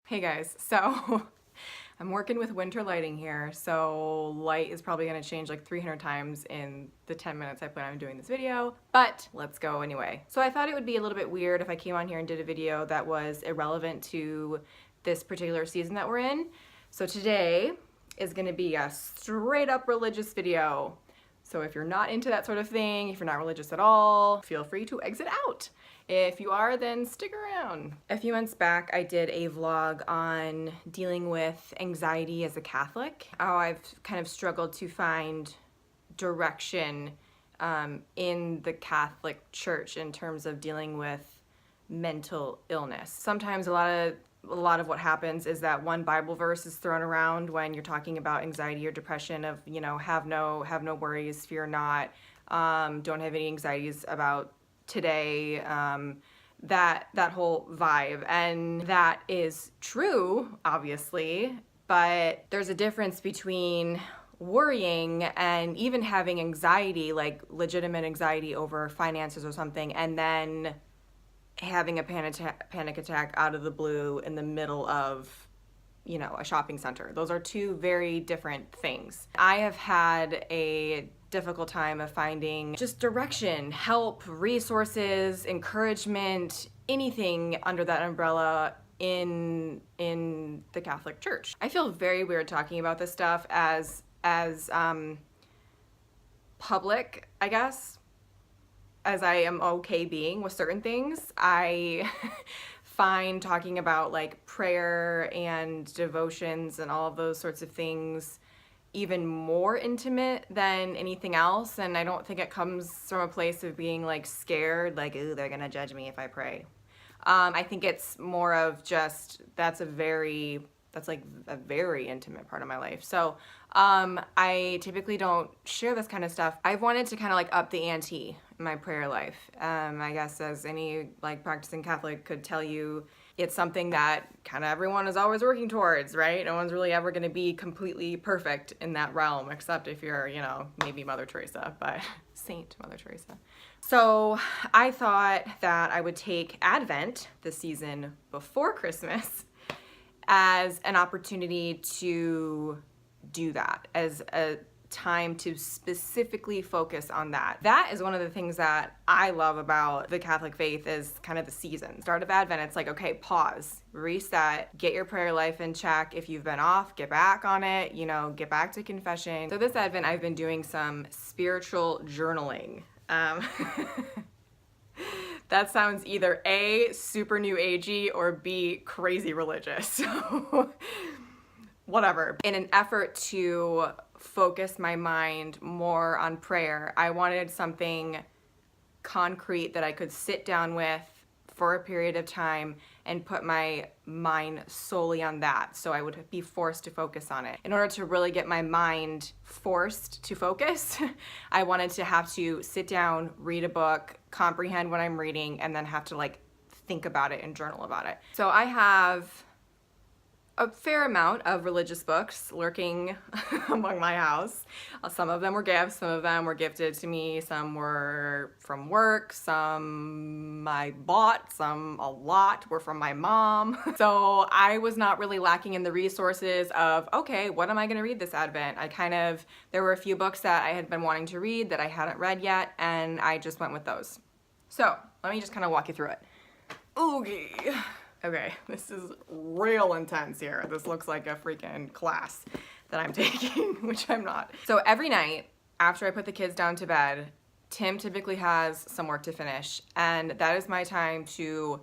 Hey guys, so I'm working with winter lighting here, so light is probably going to change like 300 times in the 10 minutes I plan on doing this video, but let's go anyway. So I thought it would be a little bit weird if I came on here and did a video that was irrelevant to this particular season that we're in. So today is going to be a straight up religious video. So if you're not into that sort of thing, if you're not religious at all, feel free to exit out. If you are, then stick around. A few months back, I did a vlog on dealing with anxiety as a Catholic. How I've kind of struggled to find direction in the Catholic Church in terms of dealing with mental illness. Sometimes a lot of what happens is that one Bible verse is thrown around when you're talking about anxiety or depression of, you know, have no worries, fear not, don't have any anxieties about today, that whole vibe. And that is true, obviously, but there's a difference between worrying and even having anxiety, like legitimate anxiety over finances or something, and then having a panic attack out of the blue in the middle of, you know, a shopping center. Those are two very different things. I have had a difficult time of finding just direction, help, resources, encouragement, anything under that umbrella in the Catholic Church. I feel very weird talking about this stuff as public, I guess, as I am okay being with certain things. I find talking about like prayer and devotions and all of those sorts of things even more intimate than anything else, and I don't think it comes from a place of being like scared, like, ooh, they're gonna judge me if I pray. I think it's more of just that's like a very intimate part of my life. So I typically don't share this kind of stuff. I've wanted to kind of like up the ante in my prayer life. I guess as any like practicing Catholic could tell you, it's something that kind of everyone is always working towards, right? No one's really ever going to be completely perfect in that realm, except if you're, you know, maybe Mother Teresa, but Saint Mother Teresa. So I thought that I would take Advent, the season before Christmas, as an opportunity to do that, as a time to specifically focus on that. That is one of the things that I love about the Catholic faith is kind of the season. Start of Advent, it's like, okay, pause, reset, get your prayer life in check. If you've been off, get back on it, you know, get back to confession. So this Advent, I've been doing some spiritual journaling. That sounds either A, super new agey, or B, crazy religious. So whatever. In an effort to focus my mind more on prayer, I wanted something concrete that I could sit down with for a period of time and put my mind solely on that, so I would be forced to focus on it. In order to really get my mind forced to focus, I wanted to have to sit down, read a book, comprehend what I'm reading, and then have to like think about it and journal about it. So I have a fair amount of religious books lurking among my house. Some of them were gifts, some of them were gifted to me, some were from work, some I bought, a lot were from my mom. So I was not really lacking in the resources of, okay, what am I gonna read this Advent? There were a few books that I had been wanting to read that I hadn't read yet, and I just went with those. So let me just kind of walk you through it. Okay, this is real intense here. This looks like a freaking class that I'm taking, which I'm not. So every night after I put the kids down to bed, Tim typically has some work to finish, and that is my time to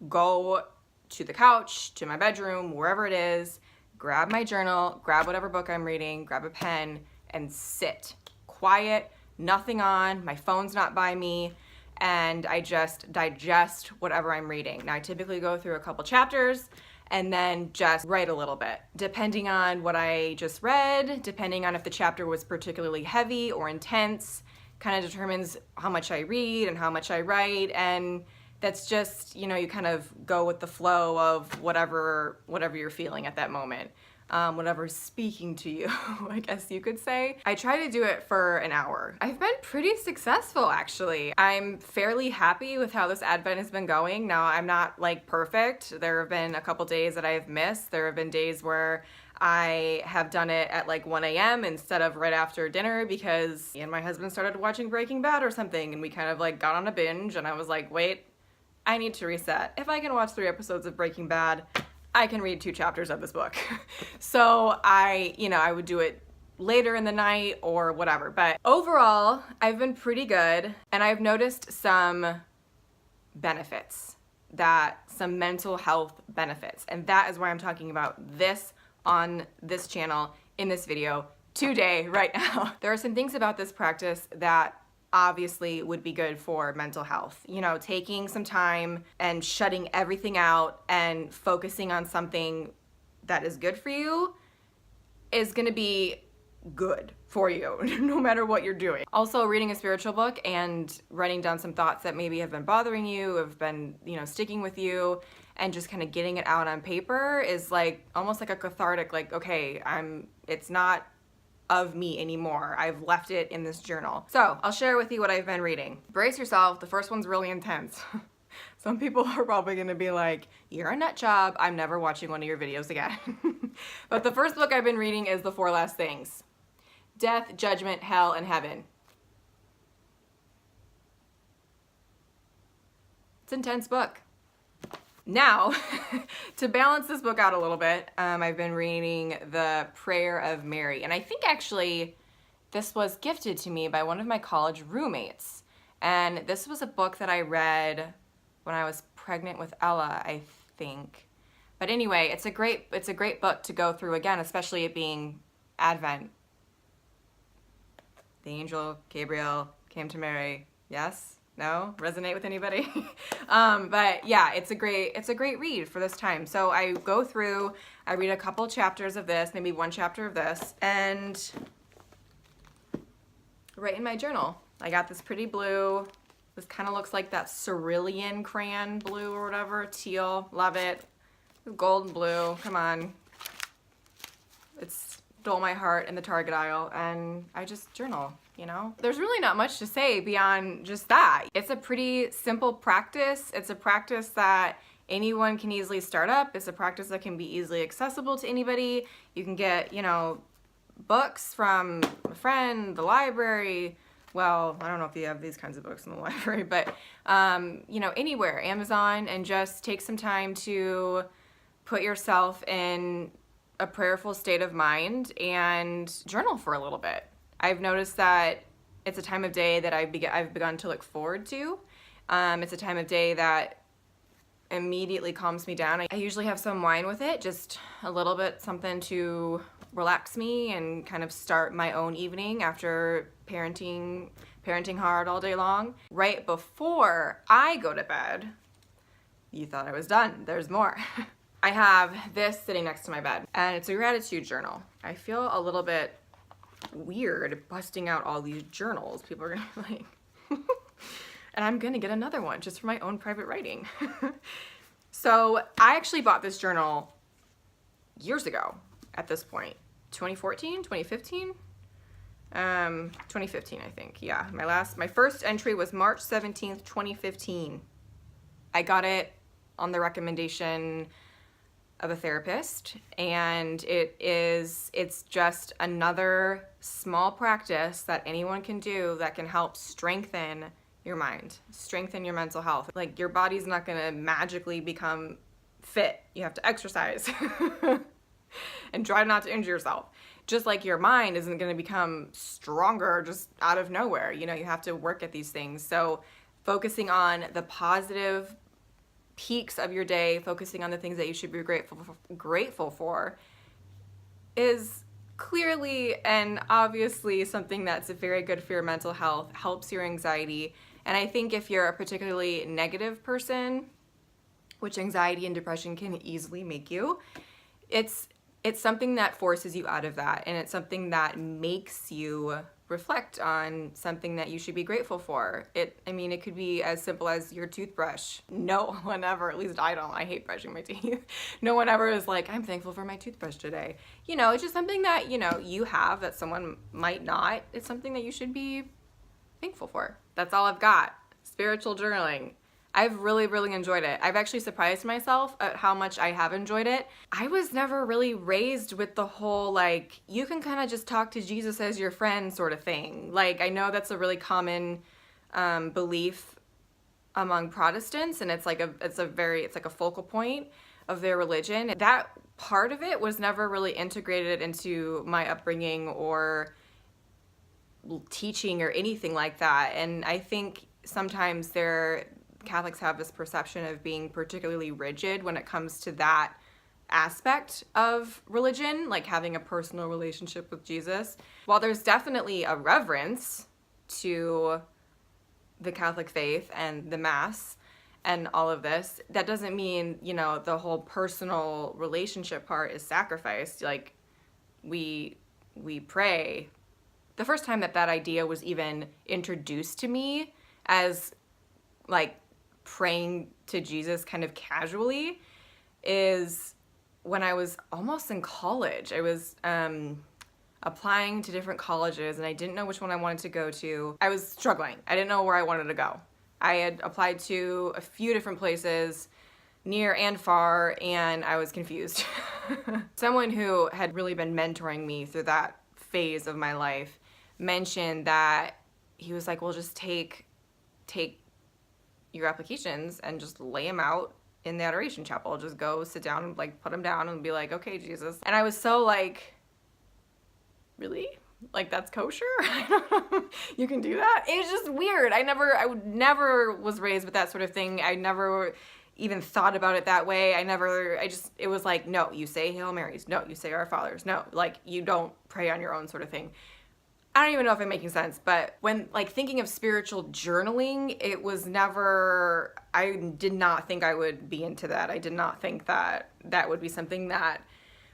go to the couch, to my bedroom, wherever it is, grab my journal, grab whatever book I'm reading, grab a pen, and sit. Quiet, nothing on, my phone's not by me, and I just digest whatever I'm reading. Now I typically go through a couple chapters and then just write a little bit. Depending on what I just read, depending on if the chapter was particularly heavy or intense, kind of determines how much I read and how much I write, and that's just, you know, you kind of go with the flow of whatever you're feeling at that moment. whatever's speaking to you, I guess you could say. I try to do it for an hour. I've been pretty successful, actually. I'm fairly happy with how this Advent has been going. Now, I'm not like perfect. There have been a couple days that I've missed. There have been days where I have done it at like 1 a.m. instead of right after dinner because me and my husband started watching Breaking Bad or something, and we kind of like got on a binge, and I was like, wait, I need to reset. If I can watch 3 episodes of Breaking Bad, I can read 2 chapters of this book. So I would do it later in the night or whatever. But overall, I've been pretty good, and I've noticed some benefits, some mental health benefits. And that is why I'm talking about this on this channel in this video today, right now. There are some things about this practice that obviously would be good for mental health. You know, taking some time and shutting everything out and focusing on something that is good for you is gonna be good for you, no matter what you're doing. Also, reading a spiritual book and writing down some thoughts that maybe have been bothering you, have been, sticking with you, and just kind of getting it out on paper is like almost like a cathartic, like, okay, it's not of me anymore. I've left it in this journal. So I'll share with you what I've been reading. Brace yourself, the first one's really intense. Some people are probably gonna be like, you're a nut job, I'm never watching one of your videos again. But the first book I've been reading is The 4 Last Things. Death, Judgment, Hell, and Heaven. It's an intense book. Now, to balance this book out a little bit, I've been reading The Prayer of Mary. And I think actually this was gifted to me by one of my college roommates. And this was a book that I read when I was pregnant with Ella, I think. But anyway, it's a great book to go through again, especially it being Advent. The angel Gabriel came to Mary. Yes? No? Resonate with anybody? But yeah, it's a great read for this time. So I go through, I read a couple chapters of this, maybe 1 chapter of this, and write in my journal. I got this pretty blue. This kind of looks like that cerulean crayon blue or whatever. Teal. Love it. Gold and blue. Come on. It's stole my heart in the Target aisle, and I just journal. There's really not much to say beyond just that. It's a pretty simple practice. It's a practice that anyone can easily start up. It's a practice that can be easily accessible to anybody. You can get, books from a friend, the library. Well, I don't know if you have these kinds of books in the library, but, anywhere, Amazon, and just take some time to put yourself in a prayerful state of mind and journal for a little bit. I've noticed that it's a time of day that I've begun to look forward to. It's a time of day that immediately calms me down. I usually have some wine with it, just a little bit, something to relax me and kind of start my own evening after parenting hard all day long. Right before I go to bed, you thought I was done. There's more. I have this sitting next to my bed, and it's a gratitude journal. I feel a little bit weird busting out all these journals. People are gonna be like, and I'm gonna get another one just for my own private writing. So I actually bought this journal years ago at this point. 2014, 2015? 2015, I think. Yeah, my first entry was March 17th, 2015. I got it on the recommendation of a therapist, and it's just another small practice that anyone can do that can help strengthen your mind, strengthen your mental health. Like, your body's not gonna magically become fit. You have to exercise and try not to injure yourself. Just like your mind isn't gonna become stronger just out of nowhere. You have to work at these things. So focusing on the positive peaks of your day, focusing on the things that you should be grateful for is clearly and obviously something that's very good for your mental health, helps your anxiety. And I think if you're a particularly negative person, which anxiety and depression can easily make you, it's something that forces you out of that, and it's something that makes you reflect on something that you should be grateful for. I mean, it could be as simple as your toothbrush. No one ever, at least I don't, I hate brushing my teeth. No one ever is like, I'm thankful for my toothbrush today. You know, it's just something that, you know, you have that someone might not. It's something that you should be thankful for. That's all I've got. Spiritual journaling. I've really, really enjoyed it. I've actually surprised myself at how much I have enjoyed it. I was never really raised with the whole, like, you can kind of just talk to Jesus as your friend sort of thing. Like, I know that's a really common belief among Protestants, and it's like a focal point of their religion. That part of it was never really integrated into my upbringing or teaching or anything like that. And I think sometimes Catholics have this perception of being particularly rigid when it comes to that aspect of religion, like having a personal relationship with Jesus. While there's definitely a reverence to the Catholic faith and the Mass and all of this, that doesn't mean, you know, the whole personal relationship part is sacrificed. Like, we pray. The first time that idea was even introduced to me as, like, praying to Jesus kind of casually is when I was almost in college. I was applying to different colleges and I didn't know which one I wanted to go to. I was struggling. I didn't know where I wanted to go. I had applied to a few different places, near and far, and I was confused. Someone who had really been mentoring me through that phase of my life mentioned that he was like, well, just take your applications and just lay them out in the adoration chapel. Just go sit down and, like, put them down and be like, okay, Jesus. And I was so like, really? Like, that's kosher? You can do that? It was just weird. I never was raised with that sort of thing. I never even thought about it that way. It was like, no, you say Hail Marys. No, you say Our Fathers. No, like, you don't pray on your own sort of thing. I don't even know if I'm making sense, but when, like, thinking of spiritual journaling, it was never, I did not think I would be into that. I did not think that that would be something that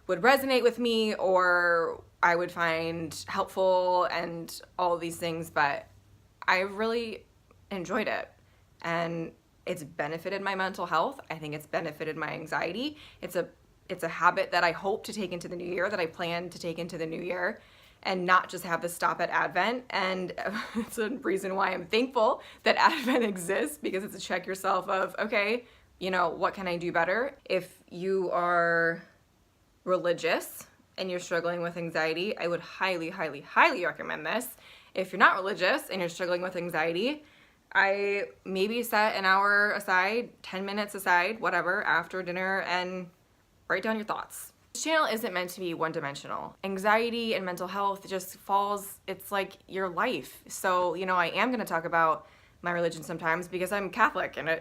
would resonate with me or I would find helpful and all of these things, but I really enjoyed it. And it's benefited my mental health. I think it's benefited my anxiety. It's a habit that I hope to take into the new year, that I plan to take into the new year, and not just have this stop at Advent. And it's a reason why I'm thankful that Advent exists, because it's a check yourself of, okay, you know, what can I do better? If you are religious and you're struggling with anxiety, I would highly, highly, highly recommend this. If you're not religious and you're struggling with anxiety, I maybe set an hour aside, 10 minutes aside, whatever, after dinner, and write down your thoughts. This channel isn't meant to be one-dimensional. Anxiety and mental health just it's like your life. So, you know, I am gonna talk about my religion sometimes because I'm Catholic and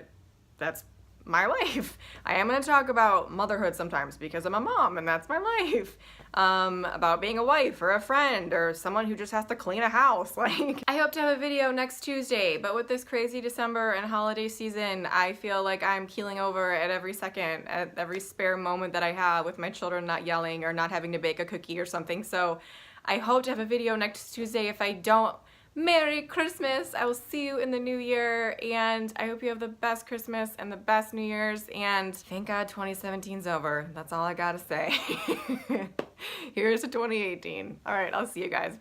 that's my life. I am gonna talk about motherhood sometimes because I'm a mom and that's my life. About being a wife or a friend or someone who just has to clean a house. Like, I hope to have a video next Tuesday, but with this crazy December and holiday season, I feel like I'm keeling over at every second, at every spare moment that I have with my children not yelling or not having to bake a cookie or something. So I hope to have a video next Tuesday. If I don't, Merry Christmas. I will see you in the new year, and I hope you have the best Christmas and the best New Year's, and thank God 2017's over. That's all I gotta say. Here's to 2018. All right, I'll see you guys.